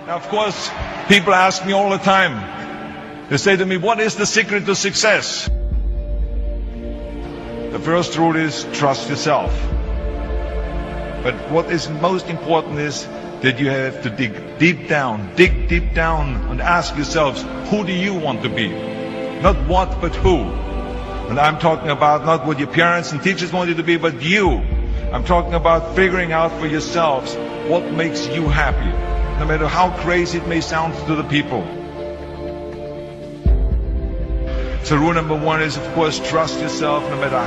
Now, of course, people ask me all the time. They say to me, what is the secret to success? The first rule is trust yourself. But what is most important is that you have to dig deep down and ask yourselves, who do you want to be? Not what, but who. And I'm talking about not what your parents and teachers want you to be, but you. I'm talking about figuring out for yourselves what makes you happy, no matter how crazy it may sound to the people. So rule number one is, of course, trust yourself no matter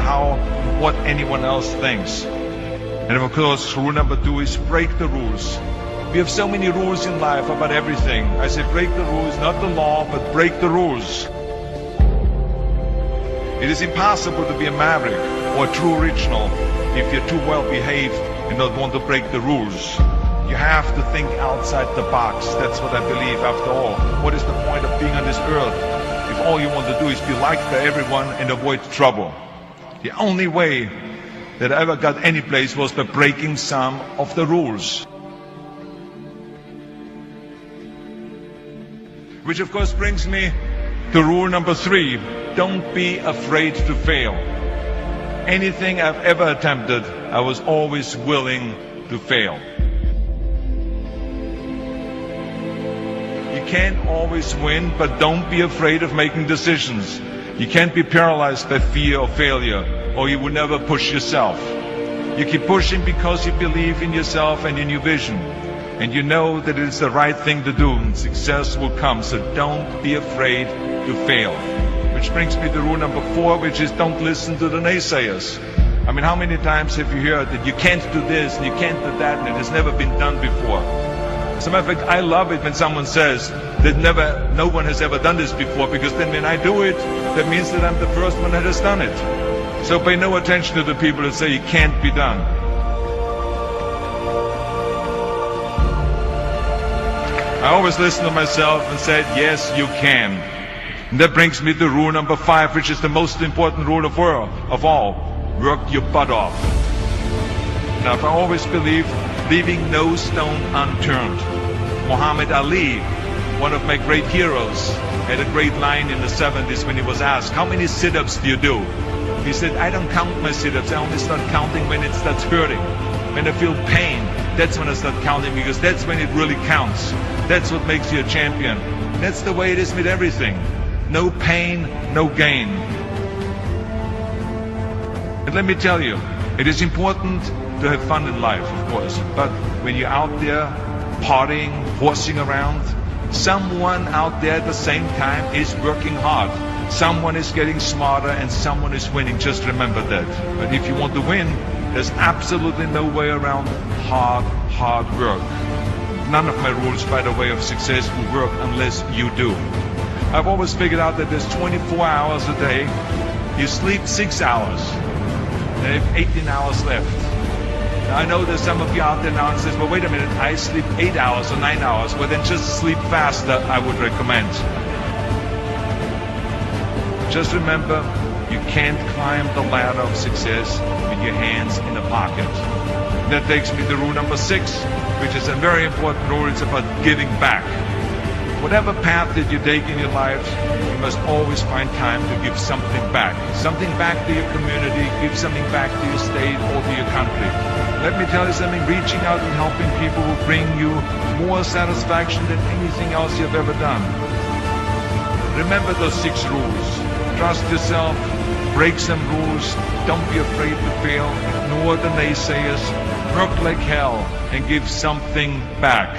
what anyone else thinks. And of course, rule number two is break the rules. We have so many rules in life about everything. I say break the rules, not the law, but break the rules. It is impossible to be a maverick or a true original if you're too well behaved and don't want to break the rules. You have to think outside the box. That's what I believe after all. What is the point of being on this earth if all you want to do is be liked by everyone and avoid trouble? The only way that I ever got any place was by breaking some of the rules. Which of course brings me to rule number three. Don't be afraid to fail. Anything I've ever attempted, I was always willing to fail. You can't always win, but don't be afraid of making decisions. You can't be paralyzed by fear of failure, or you will never push yourself. You keep pushing because you believe in yourself and in your vision. And you know that it is the right thing to do, and success will come. So don't be afraid to fail. Which brings me to rule number four, which is don't listen to the naysayers. I mean, how many times have you heard that you can't do this and you can't do that and it has never been done before? As a matter of fact, I love it when someone says that no one has ever done this before, because then when I do it, that means that I'm the first one that has done it. So pay no attention to the people that say it can't be done. I always listen to myself and said, yes, you can. And that brings me to rule number five, which is the most important rule of all. Work your butt off. Now, I always believe leaving no stone unturned. Muhammad Ali, one of my great heroes, had a great line in the 70s when he was asked, how many sit-ups do you do? He said, I don't count my sit-ups. I only start counting when it starts hurting. When I feel pain, that's when I start counting, because that's when it really counts. That's what makes you a champion. That's the way it is with everything. No pain, no gain. And let me tell you, it is important to have fun in life, of course. But when you're out there partying, horsing around, someone out there at the same time is working hard. Someone is getting smarter and someone is winning. Just remember that. But if you want to win, there's absolutely no way around hard work. None of my rules, by the way, of success will work unless you do. I've always figured out that there's 24 hours a day. You sleep 6 hours. And you have 18 hours left. Now, I know there's some of you out there now and says, well, wait a minute, I sleep 8 hours or 9 hours. Well, then just sleep faster, I would recommend. Just remember, you can't climb the ladder of success with your hands in the pocket. That takes me to rule number 6, which is a very important rule. It's about giving back. Whatever path that you take in your life, you must always find time to give something back. Something back to your community, give something back to your state or to your country. Let me tell you something, reaching out and helping people will bring you more satisfaction than anything else you've ever done. Remember those 6 rules. Trust yourself, break some rules, don't be afraid to fail, ignore the naysayers, work like hell, and give something back.